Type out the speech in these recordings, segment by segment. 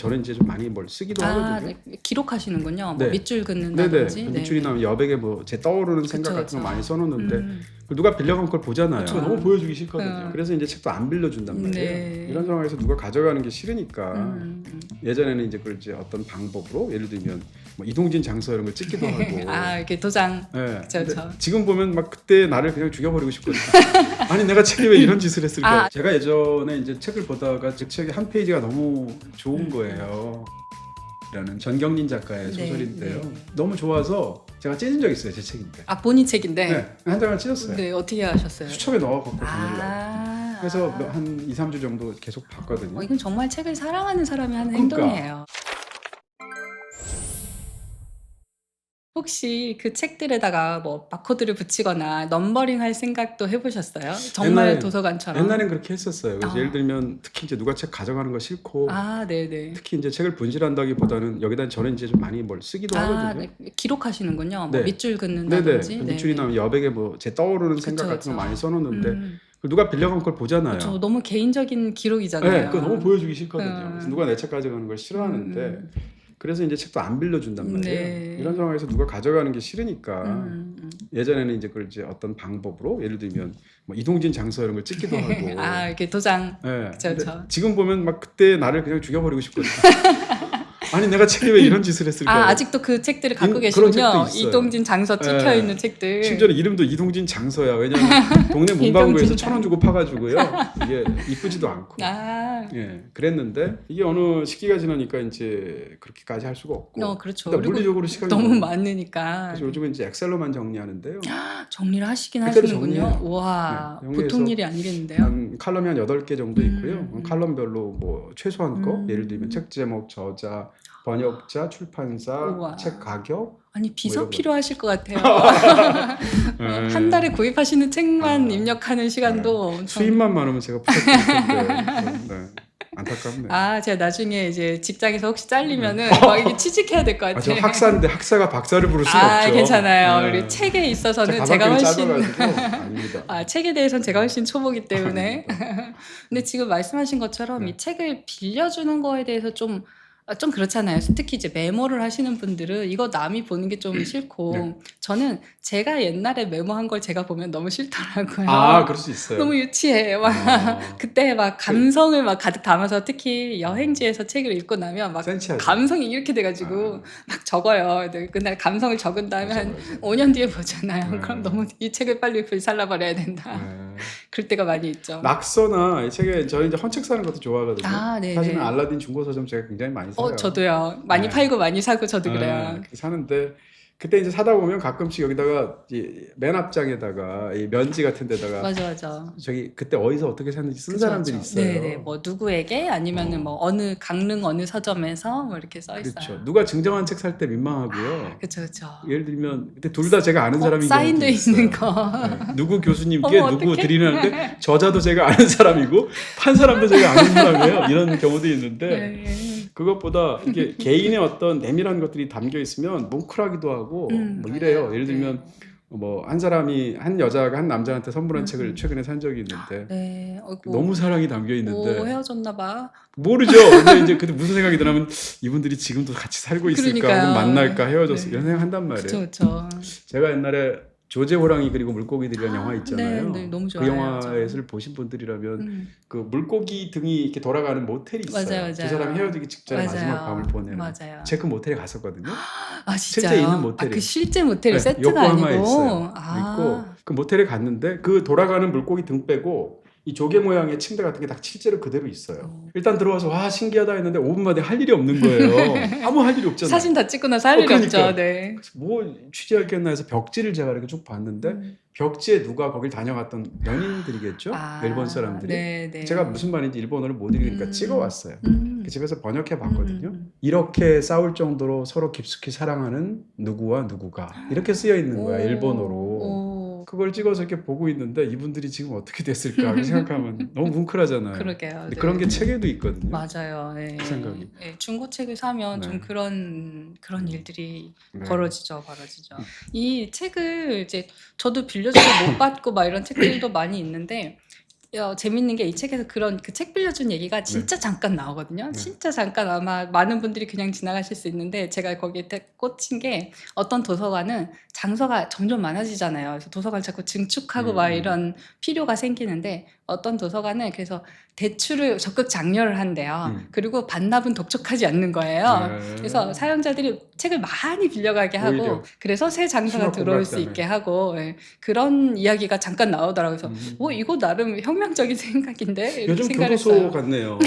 저는 이제 좀 많이 뭘 쓰기도 하거든요. 네. 기록하시는군요. 뭐 네. 밑줄 네네. 긋는다든지. 밑줄이나 여백에 뭐 제 떠오르는 생각 그쵸, 같은 거 그쵸. 많이 써놓는데 누가 빌려간 걸 보잖아요. 그쵸. 너무 보여주기 싫거든요. 음. 그래서 이제 책도 안 빌려준단 말이에요. 네. 이런 상황에서 누가 가져가는 게 싫으니까 예전에는 이제 그걸 이제 어떤 방법으로 예를 들면 뭐 이동진 장서 이런 걸 찍기도 하고 이렇게 도장. 네. 그쵸, 근데 그쵸. 지금 보면 막 그때 나를 그냥 죽여버리고 싶거든요. 아니 내가 책에 왜 이런 짓을 했을까? 제가 예전에 이제 책을 보다가 제 책의 한 페이지가 너무 좋은 거예요. 라는 전경린 작가의 네, 소설인데요. 네. 너무 좋아서 제가 찢은 적 있어요, 제 책인데. 본인 책인데. 네, 한 장을 찢었어요. 네, 어떻게 하셨어요? 수첩에 넣어갖고 보내려고. 그래서 한 2, 3주 정도 계속 봤거든요. 이건 정말 책을 사랑하는 사람이 하는 그러니까. 행동이에요. 혹시 그 책들에다가 뭐 바코드를 붙이거나 넘버링 할 생각도 해보셨어요? 정말 도서관처럼. 옛날엔 그렇게 했었어요. 그래서 아. 예를 들면 특히 이제 누가 책 가져가는 거 싫고 네네. 특히 이제 책을 분실한다기보다는 여기다 저는 이제 좀 많이 뭘 쓰기도 하거든요. 네. 기록하시는군요. 뭐 네. 밑줄 네네. 긋는다든지. 밑줄이나 여백에 뭐 제 떠오르는 생각 그쵸, 같은 거 그쵸. 많이 써놓는데 누가 빌려간 걸 보잖아요. 저 너무 개인적인 기록이잖아요. 네, 그거 너무 보여주기 싫거든요. 그래서 음. 누가 내 책 가져가는 걸 싫어하는데 그래서 이제 책도 안 빌려준단 말이에요. 네. 이런 상황에서 누가 가져가는 게 싫으니까 예전에는 이제 그걸 이제 어떤 방법으로 예를 들면 뭐 이동진 장서 이런 걸 찍기도 하고 이렇게 도장. 네. 그쵸, 근데 그쵸. 지금 보면 막 그때 나를 그냥 죽여버리고 싶거든요. 아니 내가 책에 왜 이런 짓을 했을까? 아직도 그 책들을 갖고 그런 계시군요. 책도 있어요. 이동진 장서 찍혀 네. 있는 책들. 심지어는 이름도 이동진 장서야. 왜냐면 동네 문방구에서 1,000원 주고 파가지고요. 이게 이쁘지도 않고. 예, 그랬는데 이게 어느 시기가 지나니까 이제 그렇게까지 할 수가 없고. 그렇죠. 일단 그리고 물리적으로 시간이 너무 너무 많으니까 그래서 요즘은 이제 엑셀로만 정리하는데요. 정리를 하시긴 그때도 하시는군요. 정리해요. 와, 네, 정리해서 보통 일이 아니겠는데요. 칼럼이 한 8개 정도 있고요. 칼럼별로 뭐 최소한 거 예를 들면 책 제목, 저자, 번역자, 출판사, 우와. 책 가격. 아니 비서 이런 거. 필요하실 것 같아요. 네. 한 달에 구입하시는 책만 입력하는 시간도 엄청. 수입만 많으면 제가 부탁드릴 텐데. 네. 안타깝네요. 제가 나중에 이제 직장에서 혹시 잘리면은 막 이게 취직해야 될 것 저 같아요. 학사인데 학사가 박사를 부를 수는 없죠. 괜찮아요. 네. 우리 책에 있어서는 가방끈이 제가 훨씬 짧아가지고 아닙니다. 책에 대해서는 제가 훨씬 초보기 때문에. 근데 지금 말씀하신 것처럼 네. 이 책을 빌려주는 거에 대해서 좀 그렇잖아요. 특히 이제 메모를 하시는 분들은 이거 남이 보는 게 좀 싫고 네. 저는 제가 옛날에 메모한 걸 제가 보면 너무 싫더라고요. 그럴 수 있어요. 너무 유치해. 그때 막 감성을 막 가득 담아서 특히 여행지에서 책을 읽고 나면 막 센치하죠. 감성이 이렇게 돼가지고 막 적어요. 근데 그날 감성을 적은 다음에 한 맞아. 5년 뒤에 보잖아요. 네. 그럼 너무 이 책을 빨리 불살라버려야 된다. 네. 그럴 때가 많이 있죠. 낙서나 이 책에 저는 이제 헌책 사는 것도 좋아하거든요. 네네. 사실은 알라딘 중고 서점 제가 굉장히 많이 사요. 저도요. 많이 네. 팔고 많이 사고 저도 그래요. 그렇게 사는데 그때 이제 사다 보면 가끔씩 여기다가 맨 앞장에다가 이 면지 같은 데다가 맞아. 저기 그때 어디서 어떻게 샀는지 쓴 그쵸, 사람들이 그쵸. 있어요. 네네. 뭐 누구에게 아니면은 뭐 어느 강릉 어느 서점에서 뭐 이렇게 써 있어요. 그렇죠. 누가 증정한 책 살 때 민망하고요. 그쵸. 예를 들면 그때 둘 다 제가 아는 사람인 사인돼 경우도 있어요. 있는 거. 네. 누구 교수님께 어머, 누구 어떡해? 드리는데 저자도 제가 아는 사람이고 판 사람도 제가 아는 사람이에요. 이런 경우도 있는데 네. 그것보다 이게 개인의 어떤 내밀한 것들이 담겨 있으면 뭉클하기도 하고 뭐 이래요. 맞아요. 예를 들면 뭐 한 여자가 한 남자한테 선물한 책을 최근에 산 적이 있는데 네. 너무 사랑이 담겨 있는데 헤어졌나 봐. 모르죠. 근데 이제 그때 무슨 생각이 드냐면 이분들이 지금도 같이 살고 있을까, 그러니까요. 혹은 만날까, 헤어졌을까 네. 이런 생각 한단 말이에요. 그쵸. 제가 옛날에 조제 호랑이 그리고 물고기들이라는 영화 있잖아요. 네, 너무 그 좋아요. 영화를 보신 분들이라면 그 물고기 등이 이렇게 돌아가는 모텔이 있어요. 맞아요. 두 사람이 헤어지기 직전에 맞아요. 마지막 밤을 보내는. 맞아요. 제가 그 모텔에 갔었거든요. 진짜요? 실제 있는 모텔이. 그 실제 모텔이 네, 세트가 요코하마에 아니고. 있어요. 있고 그 모텔에 갔는데 그 돌아가는 물고기 등 빼고 이 조개 모양의 침대 같은 게 딱 실제로 그대로 있어요. 일단 들어와서 와 신기하다 했는데 5분 만에 할 일이 없는 거예요. 아무 할 일이 없잖아요. 사진 다 찍고 나서 할 일이 그러니까. 없죠. 네. 그래서 뭐 취재할겠나 해서 벽지를 제가 이렇게 쭉 봤는데 벽지에 누가 거길 다녀갔던 연인들이겠죠? 일본 사람들이. 네. 제가 무슨 말인지 일본어를 못 읽으니까 찍어왔어요. 집에서 번역해 봤거든요. 이렇게 싸울 정도로 서로 깊숙이 사랑하는 누구와 누구가 이렇게 쓰여 있는 거야 일본어로. 그걸 찍어서 이렇게 보고 있는데 이분들이 지금 어떻게 됐을까 이렇게 생각하면 너무 뭉클하잖아요. 그러게요. 근데 그런 게 책에도 있거든요. 맞아요. 네. 그 생각이. 네, 중고책을 사면 네. 좀 그런 일들이 네. 벌어지죠. 이 책을 이제 저도 빌려주고 못 받고 막 이런 책들도 많이 있는데 재밌는 게 이 책에서 그런 그 책 빌려준 얘기가 진짜 잠깐 나오거든요. 진짜 잠깐 아마 많은 분들이 그냥 지나가실 수 있는데 제가 거기에 꽂힌 게 어떤 도서관은 장소가 점점 많아지잖아요. 그래서 도서관 자꾸 증축하고 막 이런 필요가 생기는데 어떤 도서관은 그래서 대출을 적극 장려를 한대요. 그리고 반납은 독촉하지 않는 거예요. 그래서 사용자들이 책을 많이 빌려가게 하고 오히려 그래서 새 장사가 들어올 수 있게 하고 그런 이야기가 잠깐 나오더라고요. 그래서 이거 나름 혁명적인 생각인데 이렇게 요즘 교도소 생각했어요. 같네요.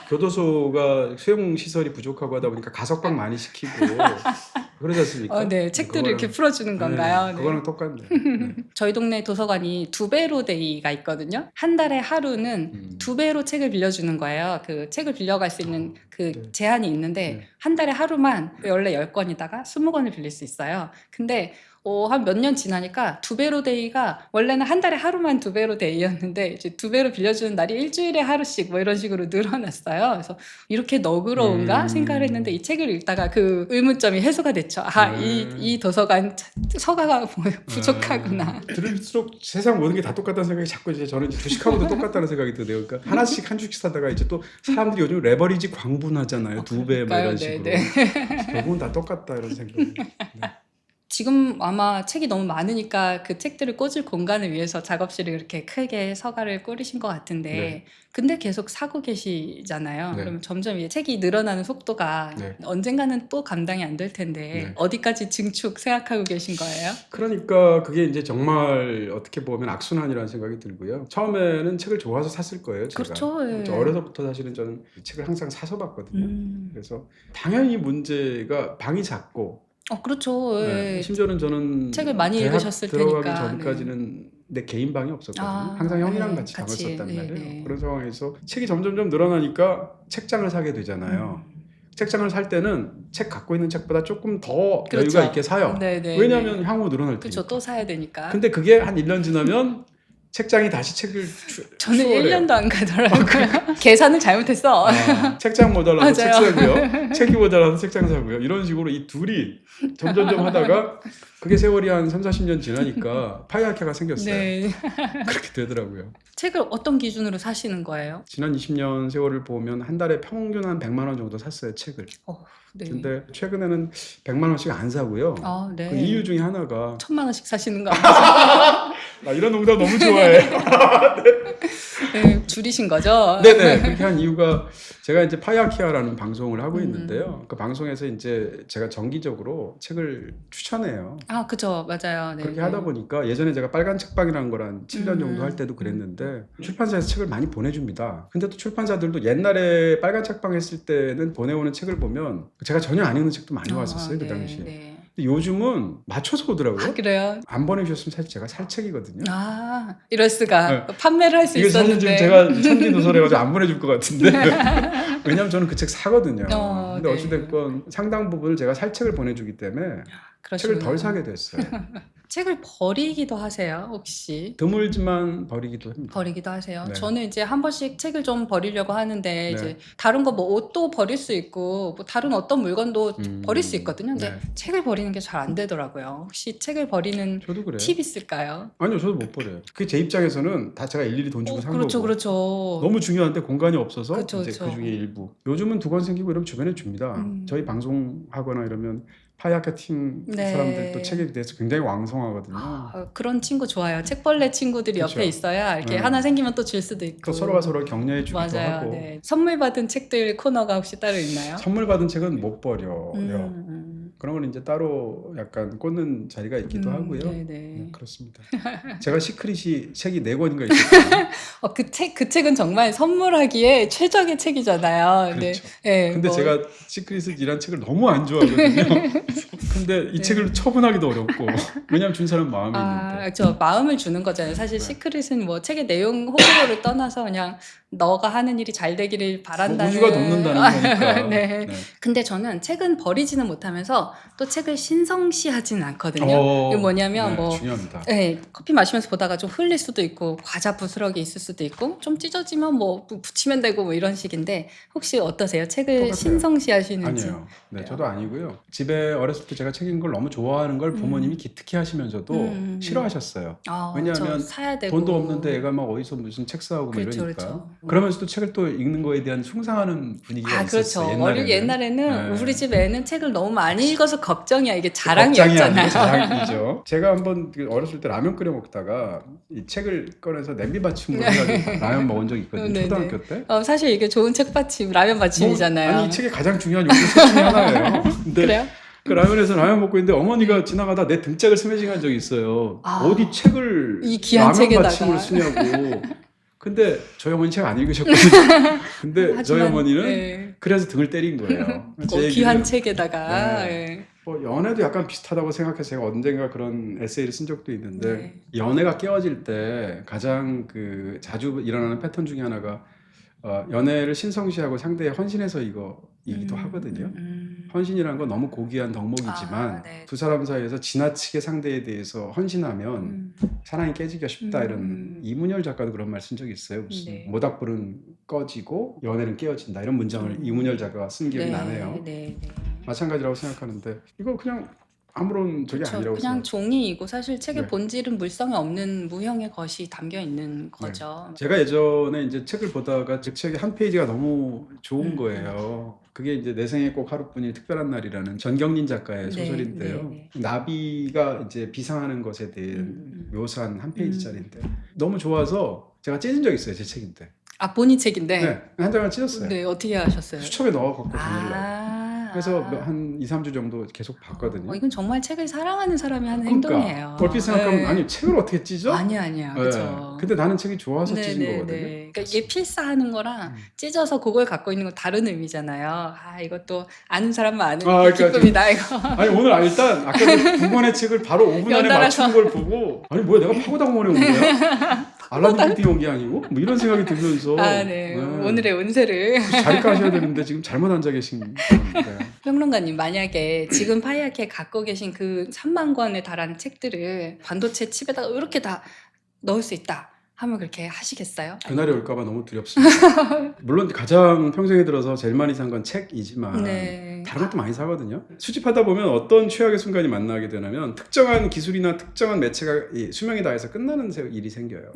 교도소가 수용 시설이 부족하고 하다 보니까 가석방 많이 시키고 그러지 않습니까? 네, 책들을 이렇게 풀어주는 건가요? 네. 그거랑 똑같네. 저희 동네 도서관이 2배로 데이가 있거든요. 한 달에 하루는 2배로 책을 빌려주는 거예요. 그 책을 빌려갈 수 있는 그 제한이 있는데 한 달에 하루만 원래 10권이다가 20권을 빌릴 수 있어요. 근데 한 몇 년 지나니까 2배로 데이가 원래는 한 달에 하루만 2배로 데이였는데 이제 2배로 빌려주는 날이 일주일에 하루씩 뭐 이런 식으로 늘어났어요. 그래서 이렇게 너그러운가 생각을 했는데 이 책을 읽다가 그 의문점이 해소가 됐죠. 이 도서관 서가가 부족하구나. 들을수록 세상 모든 게 다 똑같다는 생각이 자꾸 이제 저는 이제 주식하고도 똑같다는 생각이 드네요. 그러니까 하나씩 한 주씩 사다가 이제 또 사람들이 요즘 레버리지 광분하잖아요. 2배 뭐 이런 식으로. 결국은 다 똑같다 이런 생각이. 지금 아마 책이 너무 많으니까 그 책들을 꽂을 공간을 위해서 작업실을 이렇게 크게 서가를 꾸리신 것 같은데 근데 계속 사고 계시잖아요. 그러면 점점 이제 책이 늘어나는 속도가 언젠가는 또 감당이 안 될 텐데 어디까지 증축 생각하고 계신 거예요? 그러니까 그게 이제 정말 어떻게 보면 악순환이라는 생각이 들고요. 처음에는 책을 좋아서 샀을 거예요. 제가. 그렇죠. 어려서부터 사실은 저는 책을 항상 사서 봤거든요. 그래서 당연히 문제가 방이 작고 그렇죠. 심지어는 저는 책을 많이 대학 읽으셨을 들어가기 테니까. 전까지는 내 개인 방이 없었거든요. 항상 형이랑 같이 방을 썼단 말이에요. 그런 상황에서 책이 점점점 늘어나니까 책장을 사게 되잖아요. 책장을 살 때는 책 갖고 있는 책보다 조금 더 여유가 있게 사요. 왜냐하면 향후 늘어날 테니까. 그렇죠. 또 사야 되니까. 근데 그게 한 1년 지나면 책장이 다시 책을 저는 1년도 안 가더라고요. 계산을 잘못했어. 책장 모자라서 책 사고요. 책이 모자라서 책장 사고요. 이런 식으로 이 둘이 점점점 하다가 그게 세월이 한 3, 40년 지나니까 파이아키아가 생겼어요. 그렇게 되더라고요. 책을 어떤 기준으로 사시는 거예요? 지난 20년 세월을 보면 한 달에 평균 한 100만 원 정도 샀어요, 책을. 근데 최근에는 100만 원씩 안 사고요. 그 이유 중에 하나가 1000만 원씩 사시는 거 아니죠? 나 이런 농담 너무 좋아해. 줄이신 거죠? 네네. 그렇게 한 이유가 제가 이제 파이아키아라는 방송을 하고 있는데요. 그 방송에서 이제 제가 정기적으로 책을 추천해요. 그죠. 맞아요. 그렇게 하다 보니까 예전에 제가 빨간 책방이라는 걸 한 7년 정도 할 때도 그랬는데 출판사에서 책을 많이 보내줍니다. 근데 또 출판사들도 옛날에 빨간 책방 했을 때는 보내오는 책을 보면 제가 전혀 안 읽는 책도 많이 왔었어요. 그 당시에. 근데 요즘은 맞춰서 오더라고요. 그래요? 안 보내주셨으면 사실 제가 살 책이거든요. 이럴 수가. 판매를 할 수 이게 있었는데. 사실 지금 제가 천지누설해가지고 안 보내줄 것 같은데. 왜냐하면 저는 그 책 사거든요. 근데 어찌됐건 상당 부분을 제가 살 책을 보내주기 때문에 책을 덜 사게 됐어요. 책을 버리기도 하세요, 혹시? 드물지만 버리기도 합니다. 버리기도 하세요. 저는 이제 한 번씩 책을 좀 버리려고 하는데 이제 다른 거 뭐 옷도 버릴 수 있고 뭐 다른 어떤 물건도 버릴 수 있거든요. 근데 책을 버리는 게 잘 안 되더라고요. 혹시 책을 버리는 저도 그래요. 팁 있을까요? 아니요, 저도 못 버려요. 그게 제 입장에서는 다 제가 일일이 돈 주고 산 거고. 그렇죠. 너무 중요한데 공간이 없어서 이제 그쵸. 그 중에 일부. 요즘은 2권 생기고 이러면 주변에 줍니다. 저희 방송하거나 이러면 파이아키아 팀 사람들도 책에 대해서 굉장히 왕성하거든요. 그런 친구 좋아요. 책벌레 친구들이 옆에 있어야 이렇게 하나 생기면 또 줄 수도 있고. 또 서로가 서로 격려해 주기도 맞아요. 하고. 선물 받은 책들 코너가 혹시 따로 있나요? 선물 받은 책은 못 버려요. 그런 건 이제 따로 약간 꽂는 자리가 있기도 하고요. 그렇습니다. 제가 시크릿이 책이 4권인가 있었거든요. 그 책은 정말 선물하기에 최적의 책이잖아요. 그렇죠. 근데 제가 시크릿이란 책을 너무 안 좋아하거든요. 근데 이 책을 처분하기도 어렵고 왜냐하면 준 사람 마음이 있는데. 그렇죠. 마음을 주는 거잖아요. 사실 시크릿은 뭐 책의 내용 호불호를 떠나서 그냥 너가 하는 일이 잘 되기를 바란다는 우주가 돕는다는 거니까. 근데 저는 책은 버리지는 못하면서 또 책을 신성시하진 않거든요. 이게 뭐냐면 네, 뭐 중요합니다. 네, 커피 마시면서 보다가 좀 흘릴 수도 있고 과자 부스러기 있을 수도 있고 좀 찢어지면 뭐 붙이면 되고 뭐 이런 식인데 혹시 어떠세요? 책을 똑같아요. 신성시하시는지? 아니에요. 네, 그래요? 저도 아니고요. 집에 어렸을 때 제가 책 읽는 걸 너무 좋아하는 걸 부모님이 기특해 하시면서도 싫어하셨어요. 왜냐하면 사야 되고 돈도 없는데 애가 막 어디서 무슨 책 사오고 뭐 그렇죠, 이러니까. 그렇죠. 그러면서도 책을 또 읽는 거에 대한 숭상하는 분위기가 있었어요. 그렇죠. 옛날에는 우리 집 애는 책을 너무 많이 읽어서 걱정이야. 이게 자랑이었잖아요. 자랑이죠. 제가 한번 어렸을 때 라면 끓여 먹다가 이 책을 꺼내서 냄비 받침으로 해가지고 라면 먹은 적이 있거든요. 네네. 초등학교 때. 사실 이게 좋은 책 받침, 라면 받침이잖아요. 아니 이 책의 가장 중요한 요소 중에 하나예요. 근데 그래요? 그 라면에서 라면 먹고 있는데 어머니가 지나가다 내 등짝을 스매싱한 적이 있어요. 어디 책을 이 귀한 라면 책에다가. 받침으로 쓰냐고. 근데 저희 어머니 책 안 읽으셨거든요. 근데 저희 어머니는 네. 그래서 등을 때린 거예요. 제 귀한 얘기는 책에다가. 네. 네. 뭐 연애도 약간 비슷하다고 생각해서 제가 언젠가 그런 에세이를 쓴 적도 있는데 네. 연애가 깨어질 때 가장 그 자주 일어나는 패턴 중에 하나가 연애를 신성시하고 상대에 헌신해서 이기도 하거든요. 헌신이라는 건 너무 고귀한 덕목이지만 네. 두 사람 사이에서 지나치게 상대에 대해서 헌신하면 사랑이 깨지기가 쉽다 이런 이문열 작가도 그런 말 쓴 적이 있어요. 무슨 네. 모닥불은 꺼지고 연애는 깨어진다 이런 문장을 이문열 작가가 쓴 기억이 나네요. 네. 마찬가지라고 생각하는데 이거 그냥 아무런 적이 그쵸. 아니라고 그냥 생각해요. 종이이고 사실 책의 네. 본질은 물성이 없는 무형의 것이 담겨 있는 거죠. 제가 예전에 이제 책을 보다가 그 책의 한 페이지가 너무 좋은 거예요. 그게 이제 내 생에 꼭 하루뿐일 특별한 날이라는 전경린 작가의 소설인데요. 나비가 이제 비상하는 것에 대한 묘사한 한 페이지짜리인데 너무 좋아서 제가 찢은 적이 있어요. 제 책인데. 본인 책인데. 네, 한 장을 찢었어요. 네, 어떻게 하셨어요? 수첩에 넣어 갖고 보내려고. 그래서 한 2, 3주 정도 계속 봤거든요. 이건 정말 책을 사랑하는 사람이 하는 그러니까 행동이에요. 얼핏 생각하면 네. 아니 책을 어떻게 찢어? 아니야. 그렇죠. 근데 나는 책이 좋아서 찢은 거거든요. 그러니까 이게 필사하는 거랑 찢어서 그걸 갖고 있는 건 다른 의미잖아요. 이것도 아는 사람만 아는 그러니까 기쁨이다 이거. 아니 오늘 일단 아까 두 권의 책을 바로 5분 안에 연달아서. 맞추는 걸 보고 아니 뭐야 내가 파고다 공원에 온 거야? 알라딘 뷰티 온 게 아니고? 뭐 이런 생각이 들면서 네. 오늘의 운세를 자리 까셔야 되는데 지금 잘못 앉아 계신 건데. 평론가님 만약에 지금 파이아키에 갖고 계신 그 3만 권에 달하는 책들을 반도체 칩에다가 이렇게 다 넣을 수 있다 하면 그렇게 하시겠어요? 그날이 올까봐 너무 두렵습니다. 물론 가장 평생에 들어서 제일 많이 산 건 책이지만 다른 것도 많이 사거든요. 수집하다 보면 어떤 최악의 순간이 만나게 되냐면 특정한 기술이나 특정한 매체가 수명이 다해서 끝나는 일이 생겨요.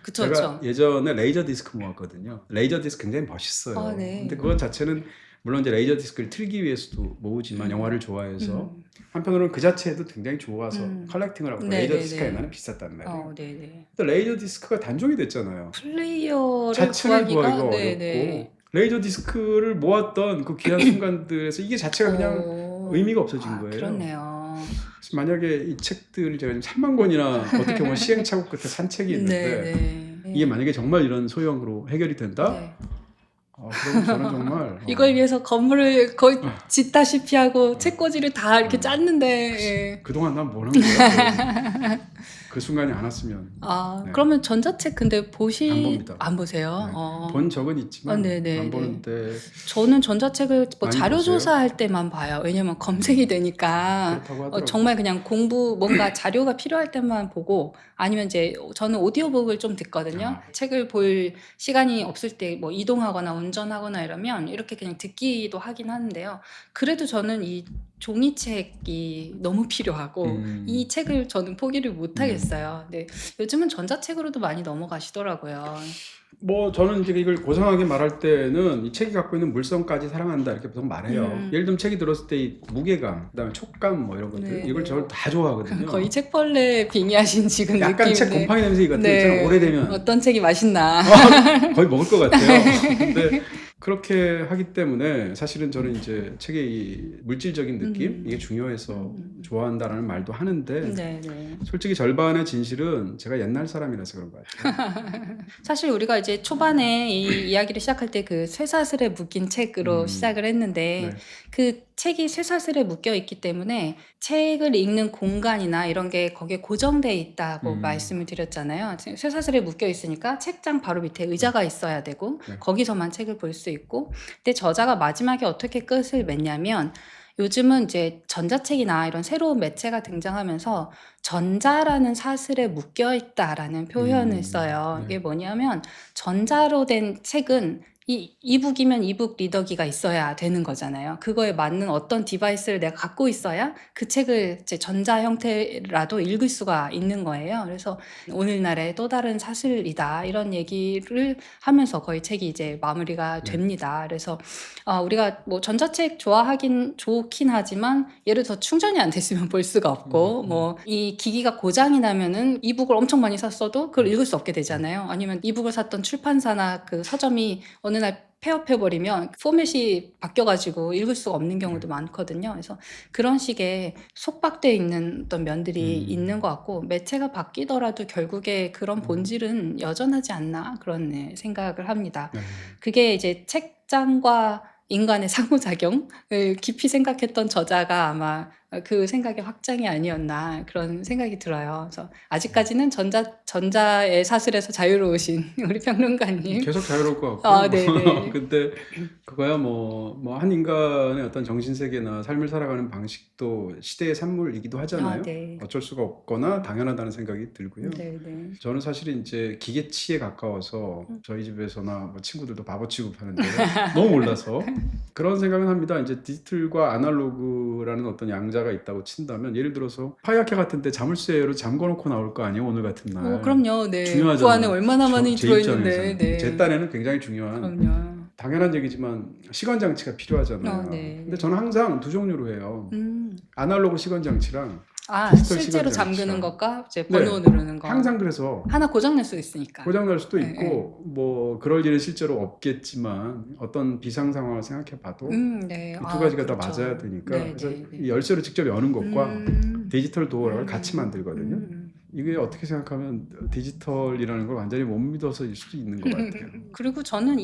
그쵸. 제가 예전에 레이저 디스크 모았거든요. 레이저 디스크 굉장히 멋있어요. 네. 근데 그것 자체는 물론 이제 레이저 디스크를 틀기 위해서도 모으지만 영화를 좋아해서 한편으로는 그 자체도 굉장히 좋아서 컬렉팅을 하고 레이저 디스크가 옛날에 비쌌단 말이에요. 근데 레이저 디스크가 단종이 됐잖아요. 플레이어를 자체를 구하기가 어렵고 레이저 디스크를 모았던 그 귀한 순간들에서 이게 자체가 그냥 의미가 없어진 거예요. 그렇네요. 그래서 만약에 이 책들을 제가 지금 3만 권이나 어떻게 보면 시행착오 끝에 산 책이 있는데 이게 만약에 정말 이런 소형으로 해결이 된다? 그럼 저는 정말 이걸 위해서 건물을 거의 짓다시피 하고 책꽂이를 다 이렇게 짰는데 그동안 난 뭘 한 거야? 그 순간이 안 왔으면. 그러면 전자책 근데 안 봅니다. 안 보세요? 본 적은 있지만 안 보는데 저는 전자책을 뭐 많이 자료 보세요? 조사할 때만 봐요. 왜냐면 검색이 되니까 그렇다고 하더라고요. 정말 그냥 뭔가 자료가 필요할 때만 보고 아니면 이제 저는 오디오북을 좀 듣거든요. 책을 볼 시간이 없을 때 뭐 이동하거나 운전하거나 이러면 이렇게 그냥 듣기도 하긴 하는데요. 그래도 저는 이 종이책이 너무 필요하고 이 책을 저는 포기를 못 하겠어요. 근데 요즘은 전자책으로도 많이 넘어가시더라고요. 뭐 저는 이제 이걸 고상하게 말할 때는 이 책이 갖고 있는 물성까지 사랑한다 이렇게 보통 말해요. 예를 들면 책이 들었을 때 이 무게감, 그다음에 촉감 뭐 이런 것들 이걸 저는 다 좋아하거든요. 거의 책벌레 빙의하신 지금 약간 느낌인데. 책 곰팡이 냄새 같은 거 오래되면 어떤 책이 맛있나. 거의 먹을 것 같아요. 근데 그렇게 하기 때문에 사실은 저는 이제 책의 이 물질적인 느낌 이게 중요해서 좋아한다라는 말도 하는데 솔직히 절반의 진실은 제가 옛날 사람이라서 그런 것 같아요. 사실 우리가 이제 초반에 이 이야기를 시작할 때 그 쇠사슬에 묶인 책으로 시작을 했는데 그 책이 쇠사슬에 묶여 있기 때문에 책을 읽는 공간이나 이런 게 거기에 고정돼 있다고 말씀을 드렸잖아요. 쇠사슬에 묶여 있으니까 책장 바로 밑에 의자가 있어야 되고 거기서만 책을 볼 수 있고 근데 저자가 마지막에 어떻게 끝을 맺냐면 요즘은 이제 전자책이나 이런 새로운 매체가 등장하면서 전자라는 사슬에 묶여 있다라는 표현을 써요. 이게 네. 뭐냐면 전자로 된 책은 이북이면 이북 리더기가 있어야 되는 거잖아요. 그거에 맞는 어떤 디바이스를 내가 갖고 있어야 그 책을 이제 전자 형태라도 읽을 수가 있는 거예요. 그래서 오늘날의 또 다른 사슬이다 이런 얘기를 하면서 거의 책이 이제 마무리가 네. 됩니다. 그래서 우리가 뭐 전자책 좋긴 하지만 예를 들어 충전이 안 됐으면 볼 수가 없고 뭐 이 기기가 고장이 나면은 이북을 엄청 많이 샀어도 그걸 읽을 수 없게 되잖아요. 아니면 이북을 샀던 출판사나 그 서점이 어느 날 폐업해버리면 포맷이 바뀌어가지고 읽을 수가 없는 경우도 많거든요. 그래서 그런 식의 속박되어 있는 어떤 면들이 있는 것 같고 매체가 바뀌더라도 결국에 그런 본질은 여전하지 않나 그런 생각을 합니다. 네. 그게 이제 책장과 인간의 상호작용을 깊이 생각했던 저자가 아마 그 생각의 확장이 아니었나 그런 생각이 들어요. 그래서 아직까지는 전자의 사슬에서 자유로우신 우리 평론가님. 계속 자유로울 것 같고. 네네. 근데 그거야 한 인간의 어떤 정신세계나 삶을 살아가는 방식도 시대의 산물이기도 하잖아요. 네. 어쩔 수가 없거나 당연하다는 생각이 들고요. 네네. 저는 사실 이제 기계치에 가까워서 저희 집에서나 뭐 친구들도 바보 취급하는데 너무 몰라서 그런 생각은 합니다. 이제 디지털과 아날로그라는 어떤 양자가 있다고 친다면 예를 들어서 파이어케 같은데 자물쇠로 잠궈놓고 나올 거 아니에요, 오늘 같은 날. 그럼요. 네. 중요하잖아요. 그 안에 얼마나 많이 제 들어있는데. 입장에서는. 네. 제 딴에는 굉장히 중요한 그럼요. 당연한 얘기지만 시간 장치가 필요하잖아요. 네. 근데 저는 항상 두 종류로 해요. 아날로그 시간 장치랑 디지털 실제로 시간 잠그는 장치랑. 것과 이제 번호 네. 누르는 거. 항상 그래서 하나 고장날 수 있으니까. 고장날 수도 네, 있고 뭐 그럴 일은 실제로 없겠지만 어떤 비상 상황을 생각해봐도 네. 이 두 가지가 다 그렇죠. 맞아야 되니까 네, 그래서 네, 네. 이 열쇠로 직접 여는 것과 디지털 도어락을 같이 만들거든요. 음. 이게 어떻게 생각하면 디지털이라는 걸 완전히 못 믿어서일 수도 있는 것 같아요. 그리고 저는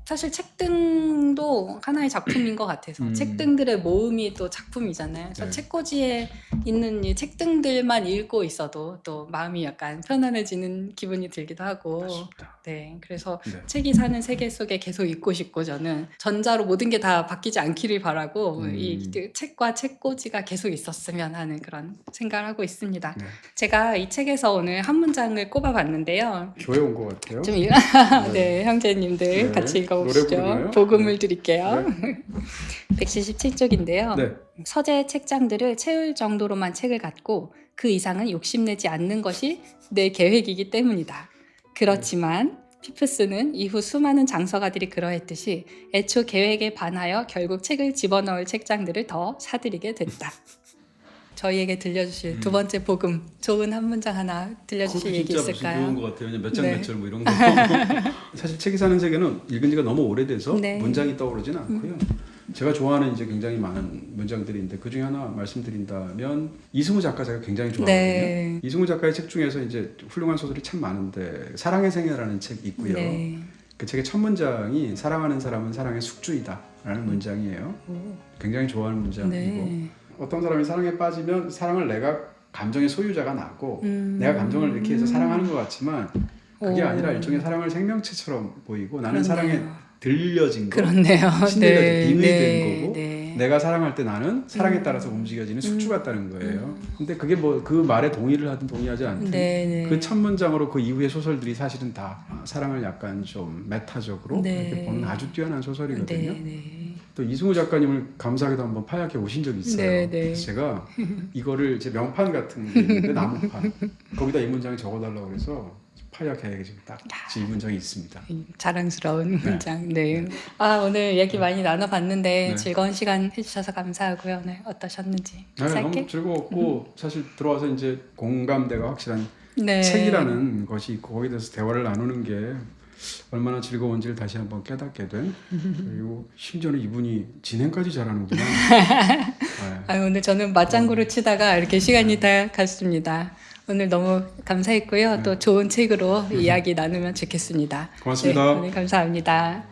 사실 책등도 하나의 작품인 것 같아서 책등들의 모음이 또 작품이잖아요. 그래서 네. 책꽂이에 있는 이 책등들만 읽고 있어도 또 마음이 약간 편안해지는 기분이 들기도 하고. 맞습니다. 네, 그래서 네. 책이 사는 세계 속에 계속 있고 싶고 저는 전자로 모든 게 다 바뀌지 않기를 바라고 이 책과 책꽂이가 계속 있었으면 하는 그런 생각을 하고 있습니다. 네. 제가 이 책에서 오늘 한 문장을 꼽아봤는데요. 교회 온 것 같아요. 좀 네, 형제님들 네. 같이 노래 읽어보시죠. 부르나요? 복음을 네. 드릴게요. 177쪽인데요. 네. 서재 책장들을 채울 정도로만 책을 갖고 그 이상은 욕심내지 않는 것이 내 계획이기 때문이다. 그렇지만 피프스는 이후 수많은 장서가들이 그러했듯이 애초 계획에 반하여 결국 책을 집어넣을 책장들을 더 사들이게 됐다. 저희에게 들려주실 두 번째 복음 좋은 한 문장 하나 들려주실 얘기 있을까요? 무슨 좋은 것 같아요. 몇 장 네. 몇 절 뭐 이런 거. 사실 책이 사는 세계는 읽은 지가 너무 오래돼서 네. 문장이 떠오르진 않고요. 제가 좋아하는 이제 굉장히 많은 문장들인데 그 중에 하나 말씀드린다면 이승우 작가 제가 굉장히 좋아하거든요. 네. 이승우 작가의 책 중에서 이제 훌륭한 소설이 참 많은데 사랑의 생애라는 책이 있고요. 네. 그 책의 첫 문장이 사랑하는 사람은 사랑의 숙주이다라는 문장이에요. 굉장히 좋아하는 문장이고 네. 어떤 사람이 사랑에 빠지면 사랑을 내가 감정의 소유자가 나고 내가 감정을 이렇게 해서 사랑하는 것 같지만 그게 아니라 일종의 사랑을 생명체처럼 보이고 나는 그렇네요. 사랑에 들려진 거, 그렇네요. 신뢰가 빔이 네. 된 거고 네. 내가 사랑할 때 나는 사랑에 따라서 움직여지는 숙주 같다는 거예요. 근데 그게 뭐 그 말에 동의를 하든 동의하지 않든 네. 그 첫 문장으로 그 이후의 소설들이 사실은 다 사랑을 약간 좀 메타적으로 네. 이렇게 보는 아주 뛰어난 소설이거든요. 네. 또 이승우 작가님을 감사하게도 한번 파약해 오신 적이 있어요. 네. 그래서 제가 이거를 제 명판 같은 게 있는데 나무판 거기다 이 문장을 적어달라고 그래서 파약해 지금 딱 이 문장이 있습니다. 자랑스러운 문장. 네. 오늘 얘기 많이 나눠봤는데 네. 즐거운 시간 해주셔서 감사하고요. 네, 어떠셨는지. 네, 짧게? 너무 즐거웠고 사실 들어와서 이제 공감대가 확실한 네. 책이라는 것이 있고 거기에 대해서 대화를 나누는 게 얼마나 즐거운지를 다시 한번 깨닫게 된 그리고 심지어는 이분이 진행까지 잘하는구나. 네. 오늘 저는 맞장구를 치다가 이렇게 시간이 다 갔습니다. 오늘 너무 감사했고요. 또 좋은 책으로 이야기 나누면 좋겠습니다. 고맙습니다. 네, 오늘 감사합니다.